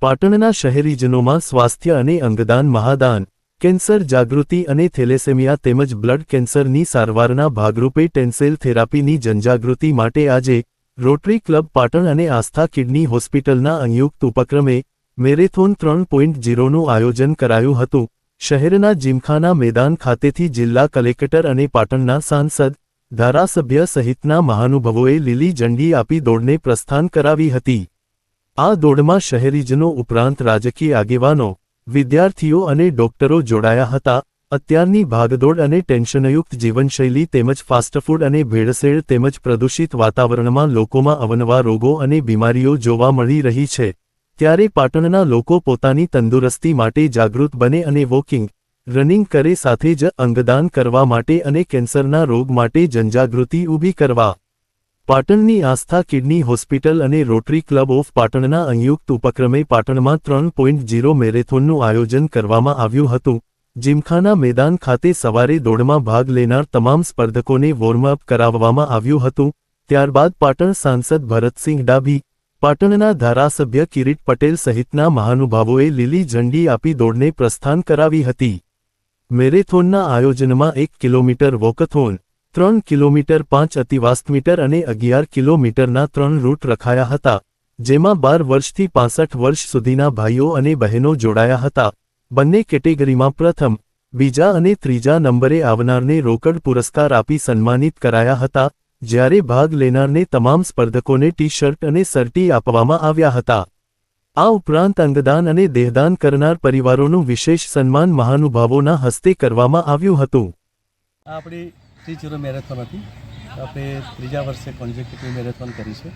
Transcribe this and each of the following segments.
પાટણના શહેરીજનોમાં સ્વાસ્થ્ય અને અંગદાન મહાદાન, કેન્સર જાગૃતિ અને થેલેસેમિયા તેમજ બ્લડ કેન્સરની સારવારના ભાગરૂપે ટેન્સેલ થેરાપીની જનજાગૃતિ માટે આજે રોટરી ક્લબ પાટણ અને આસ્થા કિડની હોસ્પિટલના સંયુક્ત ઉપક્રમે મેરેથોન 3.0નું આયોજન કરાયું હતું। શહેરના જીમખાના મેદાન ખાતેથી જિલ્લા કલેક્ટર અને પાટણના સાંસદ, ધારાસભ્ય સહિતના મહાનુભાવોએ લીલી ઝંડી આપી દોડને પ્રસ્થાન કરાવી હતી। આ દોડમાં શહેરીજનો ઉપરાંત રાજકીય આગેવાનો, વિદ્યાર્થીઓ અને ડોક્ટરો જોડાયા હતા। અત્યારની ભાગદોડ અને ટેન્શનયુક્ત જીવનશૈલી તેમજ ફાસ્ટફૂડ અને ભેળસેળ તેમજ પ્રદૂષિત વાતાવરણમાં લોકોમાં અવનવા રોગો અને બીમારીઓ જોવા મળી રહી છે, ત્યારે પાટણના લોકો પોતાની તંદુરસ્તી માટે જાગૃત બને અને વોકિંગ, રનિંગ કરે, સાથે જ અંગદાન કરવા માટે અને કેન્સરના રોગ માટે જનજાગૃતિ ઊભી કરવા પાટણની આસ્થા કિડની હોસ્પિટલ અને રોટરી ક્લબ ઓફ પાટણના સંયુક્ત ઉપક્રમે પાટણમાં 3.0 મેરેથોનનું આયોજન કરવામાં આવ્યું હતું। જીમખાના મેદાન ખાતે સવારે દોડમાં ભાગ લેનાર તમામ સ્પર્ધકોને વોર્મઅપ કરાવવામાં આવ્યું હતું। ત્યારબાદ પાટણ સાંસદ ભરતસિંહ ડાભી, પાટણના ધારાસભ્ય કિરીટ પટેલ સહિતના મહાનુભાવોએ લીલી ઝંડી આપી દોડને પ્રસ્થાન કરાવી હતી। મેરેથોનના આયોજનમાં 1 કિલોમીટર વોકથોન, 3 કિલોમીટર 5 અતિવાસ્ત મીટર અને 11 કિલોમીટરના 3 રૂટ રખાયા હતા, જેમાં 12 વર્ષથી 65 વર્ષ સુધીના ભાઈઓ અને બહેનો જોડાયા હતા। બંને કેટેગરીમાં પ્રથમ, બીજા અને ત્રીજા નંબરે આવનારને રોકડ પુરસ્કાર આપી સન્માનિત કરાયા હતા, જ્યારે ભાગ લેનારને તમામ સ્પર્ધકોને ટી-શર્ટ અને સર્ટી આપવામાં આવ્યા હતા। આ ઉપરાંત અંગદાન અને દેહદાન કરનાર પરિવારોનું વિશેષ સન્માન મહાનુભાવોના હસ્તે કરવામાં આવ્યું હતું। આપણી 3.0 મેરેથોન હતી, આપણે ત્રીજા વર્ષે કોન્ઝિક્યુટિવ મેરેથોન કરી છે।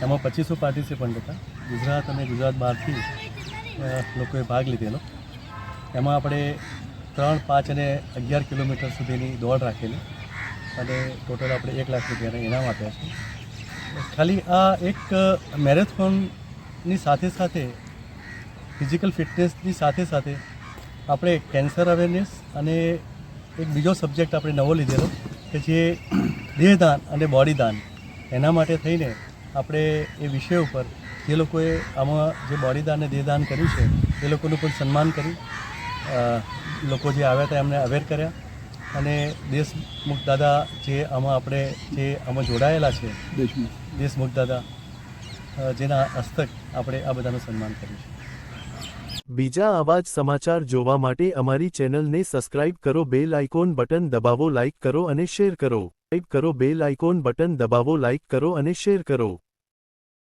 એમાં 2500 પાર્ટિસિપન્ટ હતા, ગુજરાત અને ગુજરાત બહારથી લોકોએ ભાગ લીધેલો। એમાં આપણે 3, 5 અને 11 કિલોમીટર સુધીની દોડ રાખેલી અને ટોટલ આપણે 1 લાખ રૂપિયાના ઇનામ આપ્યા છે। ખાલી આ એક મેરેથોનની સાથે સાથે ફિઝિકલ ફિટનેસની સાથે સાથે આપણે કેન્સર અવેરનેસ અને એક બીજો સબ્જેક્ટ આપણે નવો લીધેલો કે જે દેહદાન અને બોડીદાન, એના માટે થઈને આપણે એ વિષય ઉપર જે લોકોએ આમાં જે બોડીદાન અને દેહદાન કર્યું છે એ લોકોનું પણ સન્માન કરી, લોકો જે આવ્યા હતા એમને અવેર કર્યા અને દેશમુખ દાદા જે આમાં જોડાયેલા છે, દેશમુખ દાદા, જેના હસ્તક આપણે આ બધાનું સન્માન કર્યું છે। બીજા આવા જ સમાચાર જોવા માટે અમારી ચેનલને સબસ્ક્રાઇબ કરો, બેલ આઇકોન બટન દબાવો, લાઇક કરો અને શેર કરો। બેલ આઇકોન બટન દબાવો, લાઇક કરો અને શેર કરો।